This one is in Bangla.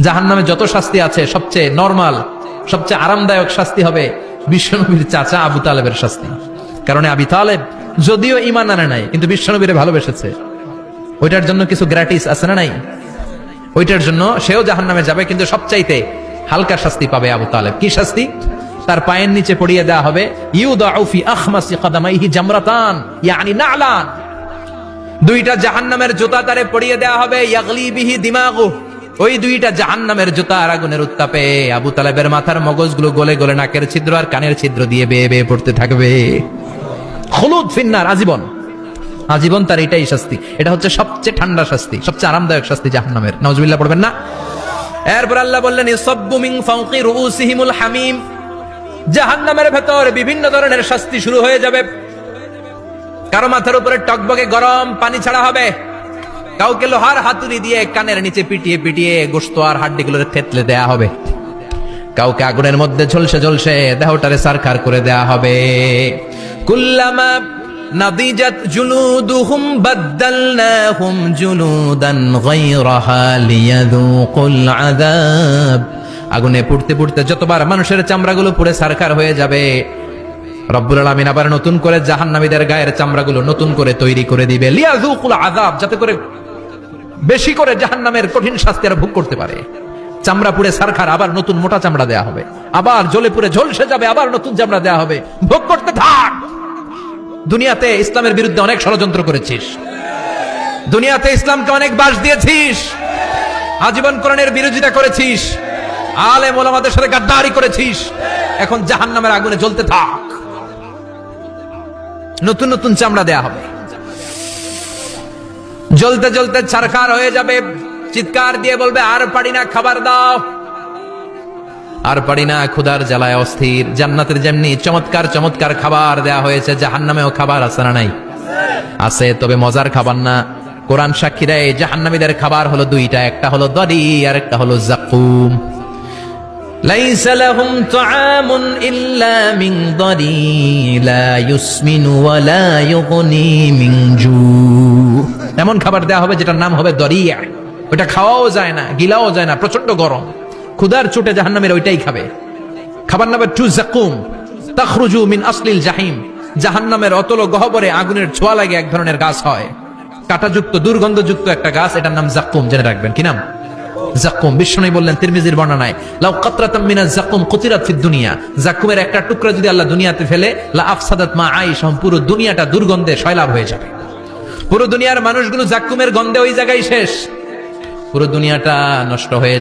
জাহান্নামে যত শাস্তি আছে সবচেয়ে নরমাল, সবচেয়ে আরামদায়ক শাস্তি হবে বিশ্বনবীর চাচা আবু তালেবের শাস্তি। কারণ আবু তালেব যদিও ঈমান আনে নাই, কিন্তু বিশ্বনবীরে ভালোবেসেছে। ওইটার জন্য কিছু গ্র্যাটিস আছে না নাই? ওইটার জন্য সেও জাহান্নামে যাবে, কিন্তু সবচাইতে হালকা শাস্তি পাবে আবু তালেব। কি শাস্তি? তার পায়ের নিচে পড়িয়ে দেওয়া হবে ইউদাউ ফি আখমাসি কদামাইহি জামরাতান ইয়ানি নালান, দুইটা জাহান্নামের জুতা তারে পড়িয়ে দেওয়া হবে, ইয়াগলি বিহি দিমাগু, ওই দুইটা জাহান্নামের জুতার আগুনের উত্তাপে আবু তালেবের মাথার মগজগুলো গলে গলে নাকের ছিদ্র আর কানের ছিদ্র দিয়ে বেয়ে বেয়ে পড়তে থাকবে। খুলুদ ফিন্নার, আজীবন, আজীবন তার এটাই শাস্তি। এটা হচ্ছে সবচেয়ে ঠান্ডা শাস্তি, সবচেয়ে আরামদায়ক শাস্তি জাহান্নামের। নাউজুবিল্লাহ পড়বেন না? এরপর আল্লাহ বললেন ইসাব্বু মিন ফাওকি রুউসিহিমুল হামিম, জাহান্নামের ভেতর বিভিন্ন ধরনের শাস্তি শুরু হয়ে যাবে। কারো মাথার উপরে টকবকে গরম পানি ছাড়া হবে, কাউকে লোহার হাতুড়ি দিয়ে কানের নিচে পিটিয়ে পিটিয়ে গোশত আর হাড্ডিগুলো থেতলে দেয়া হবে, কাউকে আগুনের মধ্যে ঝলসে ঝলসে দেহটারে সারখার করে দেয়া হবে। কুল্লামা নাদিজাত জুলুদুহুম বাদদালনাহুম জুলুদান গায়রাহা লিয়াযুকুল আযাব, আগুনে পুড়তে পুড়তে যতবার মানুষের চামড়াগুলো পুড়ে সারখার হয়ে যাবে, রব্বুল আলামিন আবার নতুন করে জাহান্নামীদের গায়ের চামড়াগুলো নতুন করে তৈরি করে দিবে, লিয়াযুকুল আযাব, যাতে করে বেশি করে জাহান্নামের কঠিন শাস্তি আর ভোগ করতে পারে। চামড়া পুড়ে সারখার, আবার নতুন মোটা চামড়া দেয়া হবে, আবার জ্বলে পুড়ে ঝলসে যাবে, আবার নতুন চামড়া দেয়া হবে, ভোগ করতে থাক। দুনিয়াতে ইসলামের বিরুদ্ধে অনেক ষড়যন্ত্র করেছিস, দুনিয়াতে ইসলামকে অনেক বাস দিয়েছিস, আজীবন কোরআনের বিরোধিতা করেছিস, আলেম ওলামাদের সাথে গাদ্দারি করেছিস, এখন জাহান্নামের আগুনে জ্বলতে থাক, নতুন নতুন চামড়া দেয়া হবে, জ্বলতে জ্বলতে ছারখার হয়ে যাবে, চিৎকার দিয়ে বলবে আর পারি না, খাবার দাও, আর পারি না, ক্ষুধার জ্বালায় অস্থির। জান্নাতের যেমনি চমৎকার চমৎকার খাবার দেয়া হয়েছে, জাহান্নামেও খাবার আছে না নাই? আছে, তবে মজার খাবার না। কোরআন সাক্ষী দেয় জাহান্নামীদের খাবার হলো দুইটা, একটা হলো দরি আর একটা হলো যাকুম। লাইসা লাহুম তুআমুন ইল্লা মিন দরি লা ইউসমিনু ওয়া লা ইউগনি মিন জু, এমন খাবার দেয়া হবে যেটার নাম হবে দরিয়া, ওটা খাওয়াও যায় না, গিলাও যায় না, প্রচন্ড গরম, ক্ষুধার চোটে জাহান্নামের ওইটাই খাবে। খাবার নাম্বার 2 যাকুম, তাখরুজু মিন আসলিল জাহিম, জাহান্নামের অতল গহ্বরে আগুনের ছোঁয়া লাগে এক ধরনের গাছ হয়, কাঁটাযুক্ত দুর্গন্ধযুক্ত একটা গাছ, এটার নাম যাকুম। জেনে রাখবেন কি নাম? যাকুম। বিষ্ণু বললেন তিরমিজির বর্ণনায়, লাউ কাতরাতাম মিনাজ যাকুম কুতিরাত ফিদ দুনিয়া, যাকুমের একটা টুকরা যদি আল্লাহ দুনিয়াতে ফেলে, লা আফসাদাত মা আইশ, পুরো দুনিয়াটা দুর্গন্ধে সয়লাব হয়ে যাবে, পুরো দুনিয়ার মানুষগুলো যাকুমের গন্ধে ওই জায়গায় শেষ, পুরো দুনিয়াটা নষ্ট হয়ে